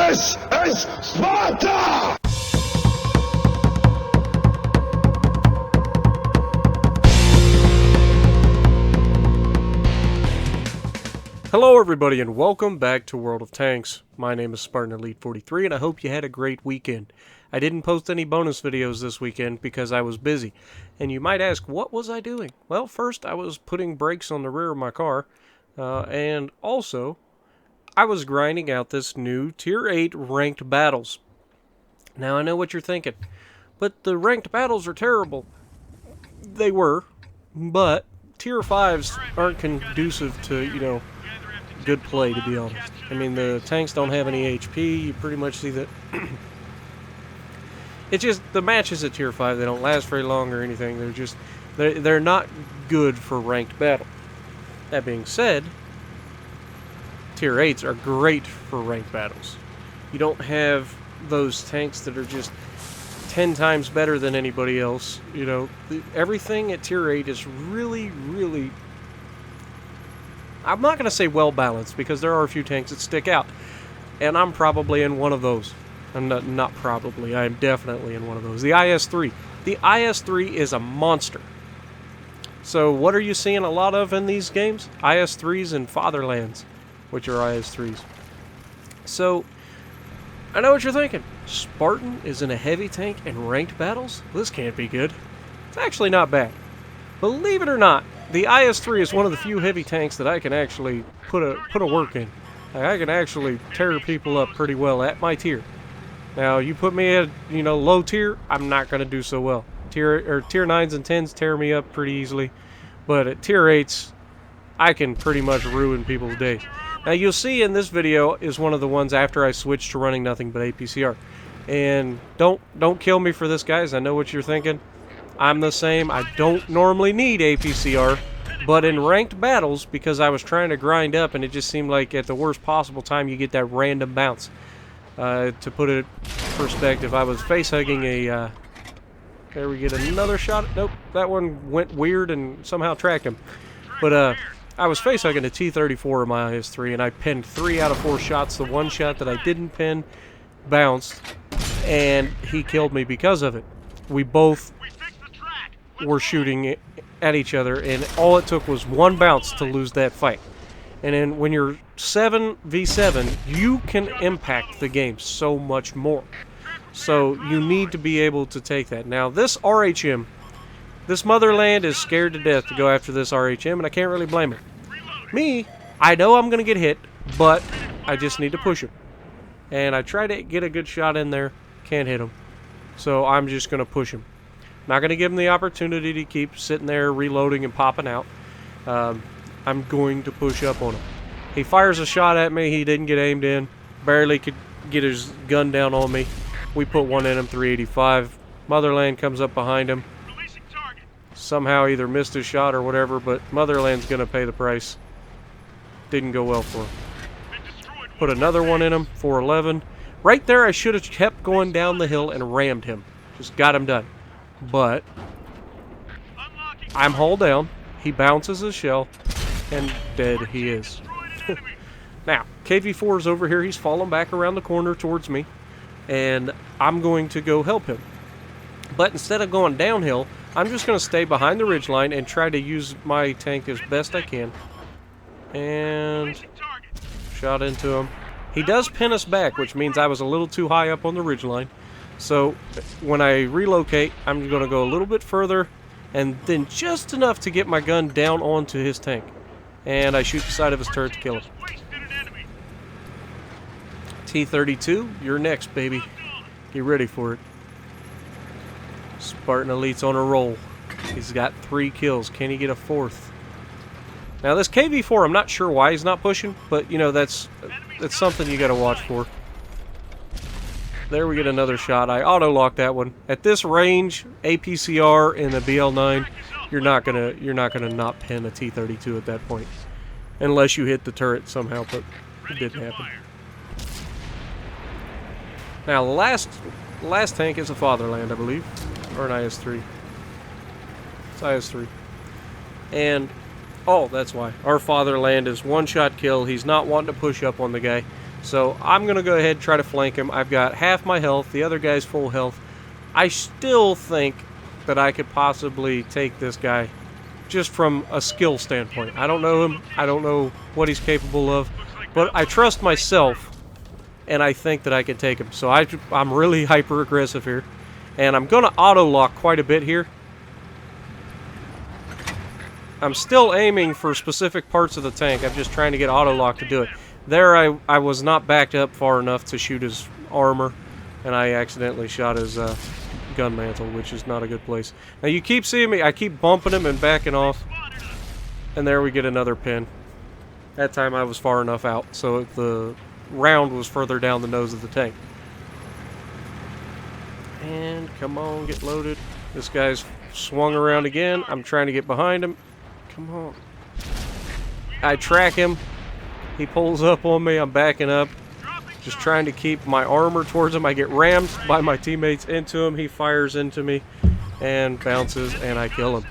This is Sparta! Hello everybody and welcome back to World of Tanks. My name is Spartan Elite 43 and I hope you had a great weekend. I didn't post any bonus videos this weekend because I was busy. And you might ask, what was I doing? Well, first I was putting brakes on the rear of my car. And also, I was grinding out this new Tier 8 ranked battles. Now I know what you're thinking, but the ranked battles are terrible. They were, but Tier 5s aren't conducive to, good play, to be honest. I mean, the tanks don't have any HP. You pretty much see that. It's just the matches at Tier 5, they don't last very long or anything. They're not good for ranked battle. That being said, Tier 8s are great for ranked battles. You don't have those tanks that are just 10 times better than anybody else. Everything at Tier 8 is really, really... I'm not going to say well balanced, because there are a few tanks that stick out. And I'm probably in one of those. I'm not probably, I'm definitely in one of those. The IS-3. The IS-3 is a monster. So what are you seeing a lot of in these games? IS-3s and Fatherlands, which are IS-3s. So, I know what you're thinking. Spartan is in a heavy tank in ranked battles? This can't be good. It's actually not bad. Believe it or not, the IS-3 is one of the few heavy tanks that I can actually put a work in. I can actually tear people up pretty well at my tier. Now, you put me at, low tier, I'm not going to do so well. Tier 9s and 10s tear me up pretty easily. But at Tier 8s, I can pretty much ruin people's days. Now, you'll see in this video is one of the ones after I switched to running nothing but APCR. And don't kill me for this, guys. I know what you're thinking. I'm the same. I don't normally need APCR. But in ranked battles, because I was trying to grind up, and it just seemed like at the worst possible time you get that random bounce. To put it in perspective, I was face-hugging a... there we get another shot. Nope, that one went weird and somehow tracked him. But I was face-hugging a T-34 in my IS-3, and I pinned 3 out of 4 shots. The one shot that I didn't pin bounced, and he killed me because of it. We both were shooting at each other, and all it took was one bounce to lose that fight. And then when you're 7v7, you can impact the game so much more. So you need to be able to take that. Now this RHM, this Motherland is scared to death to go after this RHM, and I can't really blame him. Me, I know I'm going to get hit, but I just need to push him. And I try to get a good shot in there, can't hit him. So I'm just going to push him. Not going to give him the opportunity to keep sitting there reloading and popping out. I'm going to push up on him. He fires a shot at me. He didn't get aimed in. Barely could get his gun down on me. We put one in him, 385. Motherland comes up behind him. Somehow either missed his shot or whatever, but Motherland's going to pay the price. Didn't go well for him. Put another one in him, 411. Right there, I should have kept going down the hill and rammed him. Just got him done. But I'm hull down. He bounces his shell, and dead he is. Now, KV4 is over here. He's falling back around the corner towards me, and I'm going to go help him. But instead of going downhill, I'm just going to stay behind the ridgeline and try to use my tank as best I can. And shot into him. He does pin us back, which means I was a little too high up on the ridgeline. So when I relocate, I'm going to go a little bit further, and then just enough to get my gun down onto his tank. And I shoot the side of his turret to kill him. T-32, you're next, baby. Get ready for it. Spartan Elite's on a roll. He's got 3 kills. Can he get a 4th? Now this KV4, I'm not sure why he's not pushing, but that's something you got to watch for. There we get another shot. I auto-locked that one. At this range, APCR in the BL9, you're not gonna not pin a T-32 at that point, unless you hit the turret somehow. But it didn't happen. Now the last tank is a Fatherland, I believe, or an IS-3. It's IS-3, and oh, that's why our Fatherland is one-shot kill. He's not wanting to push up on the guy. So I'm going to go ahead and try to flank him. I've got half my health. The other guy's full health. I still think that I could possibly take this guy just from a skill standpoint. I don't know him. I don't know what he's capable of. But I trust myself, and I think that I can take him. So I'm really hyper-aggressive here. And I'm going to auto-lock quite a bit here. I'm still aiming for specific parts of the tank. I'm just trying to get auto-lock to do it. There I was not backed up far enough to shoot his armor, and I accidentally shot his gun mantle, which is not a good place. Now you keep seeing me, I keep bumping him and backing off, and there we get another pin. That time I was far enough out, so the round was further down the nose of the tank. And come on, get loaded. This guy's swung around again. I'm trying to get behind him. Come on. I track him. He pulls up on me. I'm backing up. Just trying to keep my armor towards him. I get rammed by my teammates into him. He fires into me and bounces, and I kill him.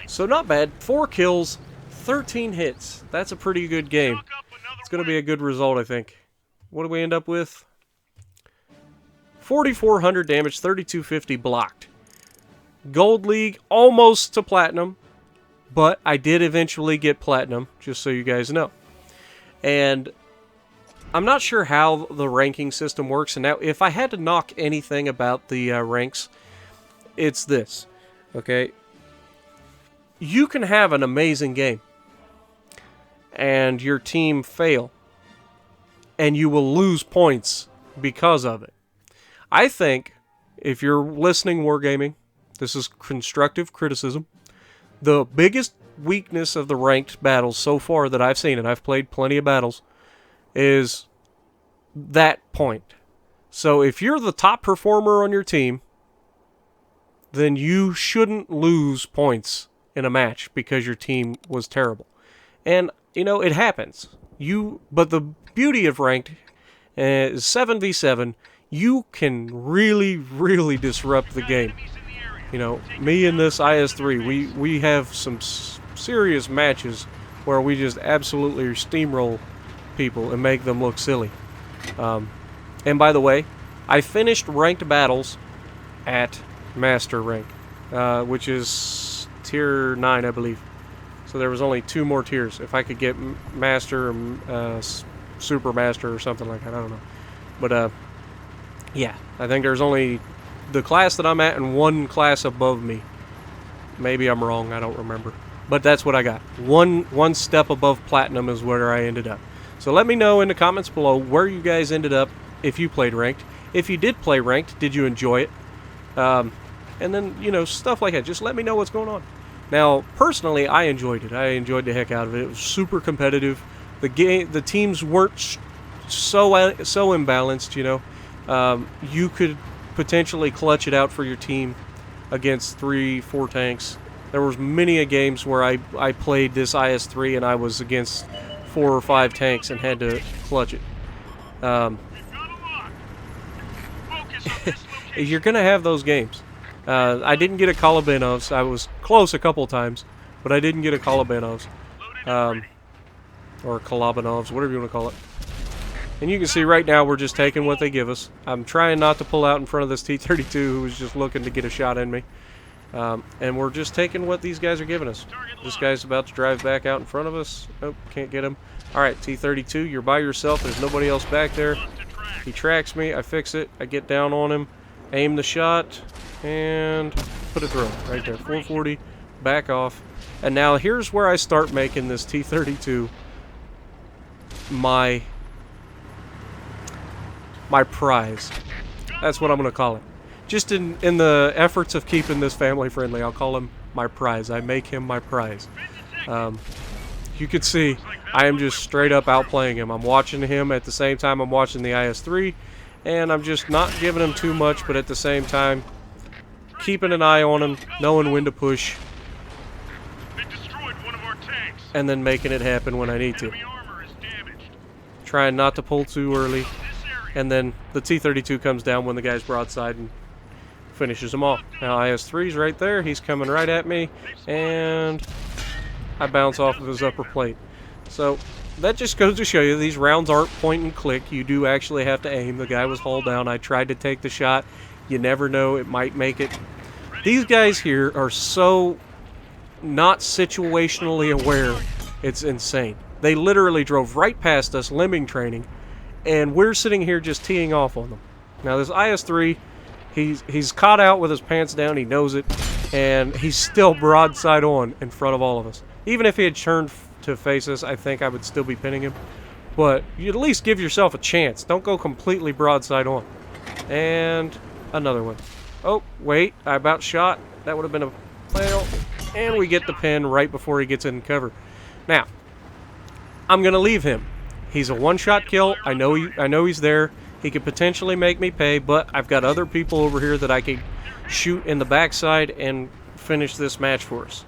So not bad. 4 kills, 13 hits. That's a pretty good game. It's going to be a good result, I think. What do we end up with? 4,400 damage, 3,250 blocked. Gold League, almost to platinum. But I did eventually get platinum, just so you guys know. And I'm not sure how the ranking system works. And now, if I had to knock anything about the ranks, it's this. Okay? You can have an amazing game, and your team fail, and you will lose points because of it. I think, if you're listening Wargaming, this is constructive criticism. The biggest weakness of the ranked battles so far that I've seen, and I've played plenty of battles, is that point. So if you're the top performer on your team, then you shouldn't lose points in a match because your team was terrible. And, you know, it happens. But the beauty of ranked is 7v7. You can really, really disrupt the game. You know, me and this IS-3, we have some serious matches where we just absolutely steamroll people and make them look silly. And by the way, I finished ranked battles at Master rank, which is tier 9, I believe. So there was only 2 more tiers. If I could get Master or Super Master or something like that, I don't know. But, yeah, I think there's only the class that I'm at and 1 class above me. Maybe I'm wrong, I don't remember. But that's what I got. One step above platinum is where I ended up. So let me know in the comments below where you guys ended up if you played ranked. If you did play ranked, did you enjoy it? And then, you know, stuff like that. Just let me know what's going on. Now, personally, I enjoyed it. I enjoyed the heck out of it. It was super competitive. The teams weren't so imbalanced, you know. You could potentially clutch it out for your team against 3-4 tanks. There was many a games where I played this IS-3 and I was against 4 or 5 tanks and had to clutch it. You're going to have those games. I didn't get a Kalabanovs. I was close a couple times, but I didn't get a Kalabanovs. Or Kalabanovs, whatever you want to call it. And you can see right now we're just taking what they give us. I'm trying not to pull out in front of this T-32 who was just looking to get a shot in me. And we're just taking what these guys are giving us. This guy's about to drive back out in front of us. Nope, can't get him. Alright, T-32, you're by yourself. There's nobody else back there. He tracks me. I fix it. I get down on him. Aim the shot. And put it through. Right there. 440. Back off. And now here's where I start making this T-32 my prize. That's what I'm going to call it. Just in the efforts of keeping this family friendly, I'll call him my prize. I make him my prize. You can see I am just straight up outplaying him. I'm watching him at the same time I'm watching the IS-3, and I'm just not giving him too much, but at the same time keeping an eye on him, knowing when to push, and then making it happen when I need to. Trying not to pull too early. And then the T-32 comes down when the guy's broadside and finishes them off. Now IS-3's right there. He's coming right at me. And I bounce off of his upper plate. So that just goes to show you these rounds aren't point and click. You do actually have to aim. The guy was hull down. I tried to take the shot. You never know. It might make it. These guys here are so not situationally aware. It's insane. They literally drove right past us, limbing training, and we're sitting here just teeing off on them. Now this IS-3, he's caught out with his pants down. He knows it, and he's still broadside on in front of all of us. Even if he had turned to face us, I think I would still be pinning him. But you at least give yourself a chance. Don't go completely broadside on. And another one. Oh, wait. I about shot. That would have been a fail. And we get the pin right before he gets in cover. Now, I'm going to leave him. He's a one-shot kill. I know he's there. He could potentially make me pay, but I've got other people over here that I could shoot in the backside and finish this match for us.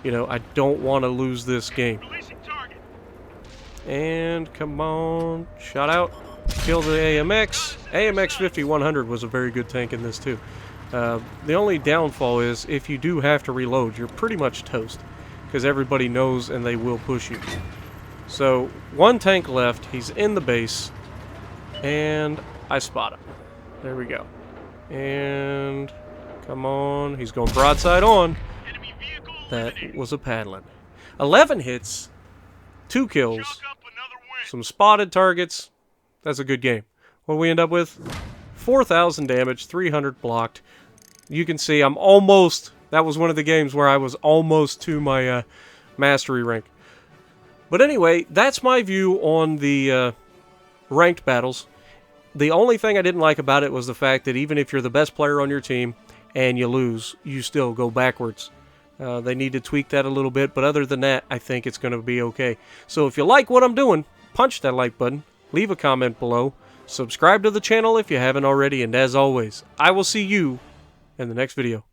You know, I don't want to lose this game. And come on, shot out, kill the AMX. AMX 5100 was a very good tank in this too. The only downfall is if you do have to reload, you're pretty much toast, because everybody knows and they will push you. So one tank left, he's in the base, and I spot him. There we go. And come on, he's going broadside on. That was a Padlin. 11 hits, 2 kills, some spotted targets. That's a good game. What do we end up with? 4,000 damage, 300 blocked. You can see I'm almost... That was one of the games where I was almost to my mastery rank. But anyway, that's my view on the ranked battles. The only thing I didn't like about it was the fact that even if you're the best player on your team and you lose, you still go backwards. They need to tweak that a little bit, but other than that, I think it's going to be okay. So if you like what I'm doing, punch that like button, leave a comment below, subscribe to the channel if you haven't already, and as always, I will see you in the next video.